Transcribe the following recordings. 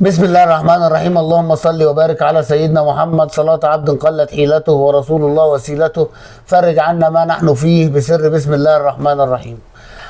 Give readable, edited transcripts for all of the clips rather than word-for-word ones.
بسم الله الرحمن الرحيم. اللهم صل وبارك على سيدنا محمد صلاة عبد قلت حيلته ورسول الله وسيلته. فرج عنا ما نحن فيه بسر بسم الله الرحمن الرحيم.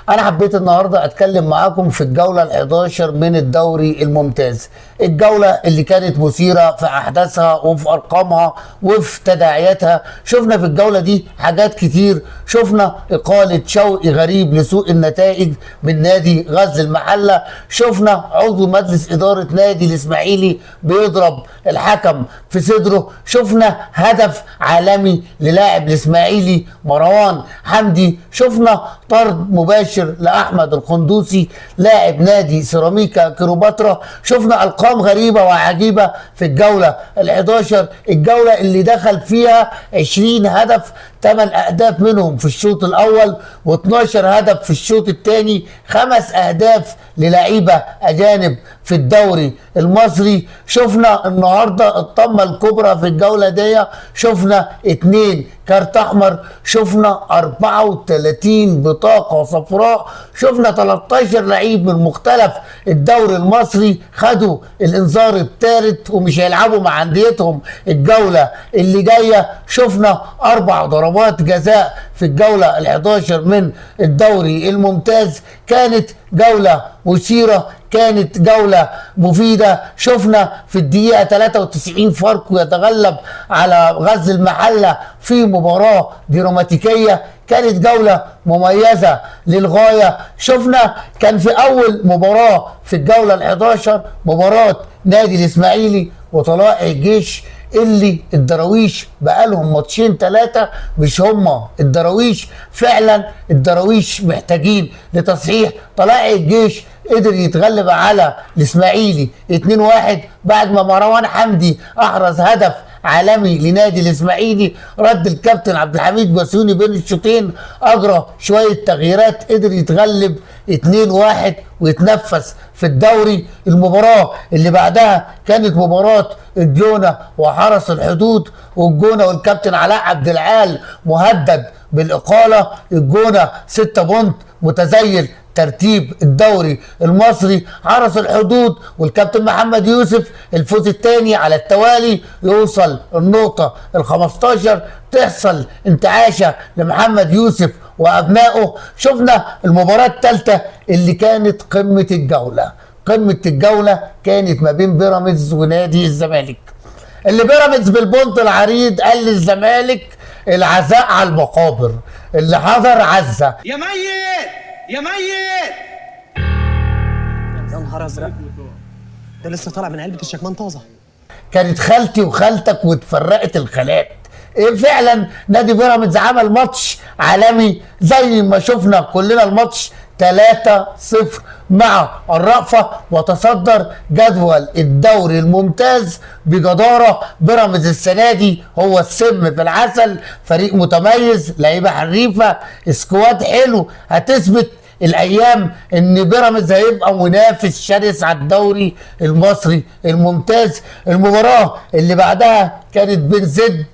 أنا حبيت النهاردة أتكلم معاكم في الجولة ال11 من الدوري الممتاز، الجولة اللي كانت مثيرة في أحداثها وفي أرقامها وفي تداعياتها. شفنا في الجولة دي حاجات كتير، شفنا إقالة شوقي غريب لسوء النتائج من نادي غزل المحلة، شفنا عضو مجلس إدارة نادي الإسماعيلي بيضرب الحكم في صدره، شفنا هدف عالمي للاعب الإسماعيلي مروان حمدي، شفنا طرد مباشر لأحمد القندوسي لاعب نادي سيراميكا كليوباترا، شفنا أرقام غريبة وعجيبة في الجولة ال11، الجولة اللي دخل فيها 20 هدف، 8 أهداف منهم في الشوط الأول و12 هدف في الشوط الثاني، 5 أهداف للعيبة أجانب في الدوري المصري. شفنا النهارده الطمة الكبرى في الجولة دي، شفنا 2 كارت أحمر، شفنا 34 بطاقة صفراء، شفنا 13 لعيب من مختلف الدوري المصري خدوا الإنذار الثالث ومش هيلعبوا مع أنديتهم الجولة اللي جاية، شفنا 4 ضربات جزاء في الجولة ال11 من الدوري الممتاز. كانت جولة مثيرة، كانت جولة مفيدة. شفنا في الدقيقة 93 فاركو يتغلب على غزل المحلة في مباراة دراماتيكية، كانت جولة مميزة للغاية. شفنا كان في أول مباراة في الجولة ال11 مباراة نادي الإسماعيلي وطلائع الجيش، اللي الدراويش بقالهم ماتشين 3 مش هما الدراويش، فعلا الدراويش محتاجين لتصحيح. طلائع الجيش قدر يتغلب على الاسماعيلي 2-1 بعد ما مروان حمدي احرز هدف عالمي لنادي الاسماعيلي. رد الكابتن عبد الحميد بسيوني بين الشوطين، اجرى شويه تغييرات، قدر يتغلب 2-1 ويتنفس في الدوري. المباراه اللي بعدها كانت مباراه الجونه وحرس الحدود، والجونه والكابتن علاء عبد العال مهدد بالاقاله. الجونه 6 بونت متزيل ترتيب الدوري المصري، حرس الحدود والكابتن محمد يوسف الفوز الثاني على التوالي، يوصل النقطة ال15، تحصل انتعاشة لمحمد يوسف وأبنائه. شفنا المباراة الثالثة اللي كانت قمة الجولة، قمة الجولة كانت ما بين بيراميدز ونادي الزمالك. اللي بيراميدز بالبونت العريض قال للزمالك العزاء على المقابر، اللي حضر عزة يا ميت يا ميت. يا نهار ازرق، ده لسه طالع من علبه الشكمان طازه. كانت خالتي وخالتك واتفرقت الخالات. إيه فعلا نادي بيراميدز عمل ماتش عالمي زي ما شفنا كلنا، الماتش 3-0 مع الرأفة، وتصدر جدول الدوري الممتاز بجدارة. بيراميدز السنة دي هو السم في العسل، فريق متميز، لعيبة حريفة، سكواد حلو، هتثبت الايام ان بيراميدز هيبقى منافس شرس على الدوري المصري الممتاز. المباراة اللي بعدها كانت بين زد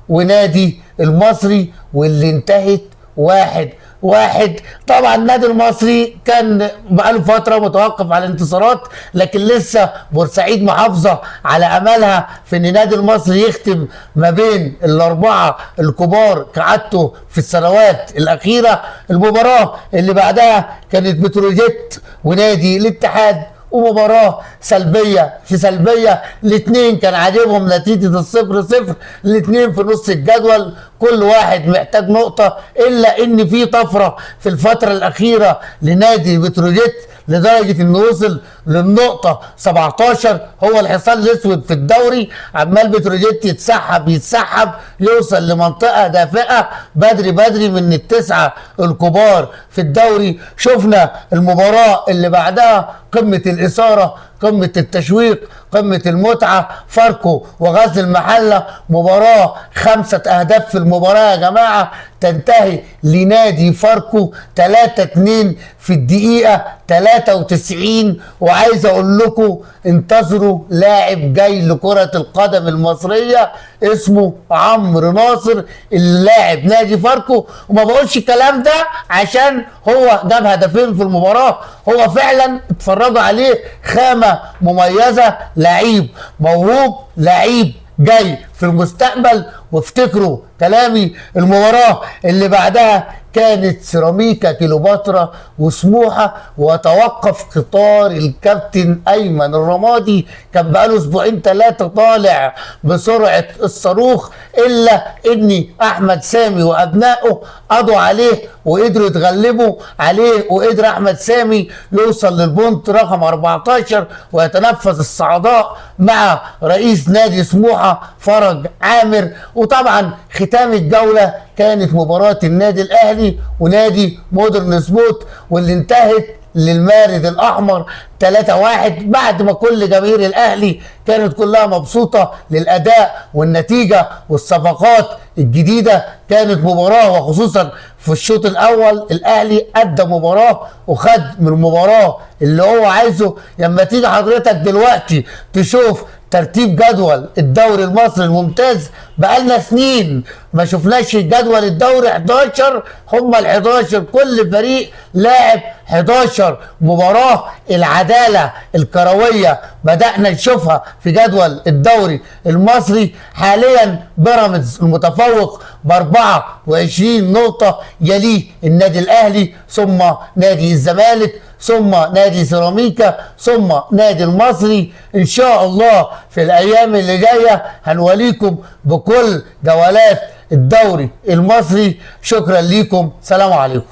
ونادي المصري واللي انتهت 1-1. طبعا النادي المصري كان بقاله فتره متوقف على الانتصارات، لكن لسه بورسعيد محافظه على املها في ان النادي المصري يختم ما بين الاربعه الكبار كعادته في السنوات الاخيره. المباراه اللي بعدها كانت بتروجيت ونادي الاتحاد، ومباراة سلبية في سلبية. الاثنين كان عاجبهم نتيجة 0-0، الاثنين في نص الجدول، كل واحد محتاج نقطة، إلا إن في طفرة في الفترة الأخيرة لنادي بتروجيت لدرجة إنه وصل للنقطة 17، هو الحصان الأسود في الدوري. عمال بتروجيت يتسحب يوصل لمنطقة دافئة بدري من التسعة الكبار في الدوري. شفنا المباراة اللي بعدها قمة الإثارة، قمة التشويق، قمة المتعة، فاركو وغزل المحلة، مباراة 5 أهداف في المباراة يا جماعة، تنتهي لنادي فاركو 3-2 في الدقيقة 93. وعايز اقول لكم انتظروا لاعب جاي لكرة القدم المصرية اسمه عمرو ناصر اللي لاعب نادي فاركو. وما بقولش الكلام ده عشان هو جاب هدفين في المباراة، هو فعلا اتفرجوا عليه، خامة مميزة، لعيب موهوب، لعيب جاي في المستقبل. وافتكروا كلامي، المباراة اللي بعدها كانت سيراميكا كيلوباترا وسموحة، وتوقف قطار الكابتن أيمن الرمادي، كان بقاله أسبوعين 3 طالع بسرعة الصاروخ، إلا إن أحمد سامي وأبنائه قضوا عليه وقدروا يتغلبوا عليه، وقدر أحمد سامي يوصل للبونت رقم 14 ويتنفس الصعداء مع رئيس نادي سموحة فرج عامر. وطبعا ختام الجولة كانت مباراة النادي الأهلي ونادي مودرن سبورت، واللي انتهت للمارد الأحمر 3-1 بعد ما كل جماهير الأهلي كانت كلها مبسوطة للأداء والنتيجة والصفقات الجديدة. كانت مباراة، وخصوصا في الشوط الأول الأهلي أدى مباراة وخد من المباراة اللي هو عايزه. لما تيجي حضرتك دلوقتي تشوف ترتيب جدول الدوري المصري الممتاز، بقالنا سنين ما شفناش جدول الدوري 11 هم ال 11، كل فريق لاعب 11 مباراة. العدالة الكروية بدأنا نشوفها في جدول الدوري المصري. حاليا بيراميدز المتفوق ب 24 نقطة، يليه النادي الأهلي، ثم نادي الزمالك، ثم نادي سيراميكا، ثم نادي المصري. ان شاء الله في الايام اللي جايه هنوليكم بكل جولات الدوري المصري. شكرا ليكم، سلام عليكم.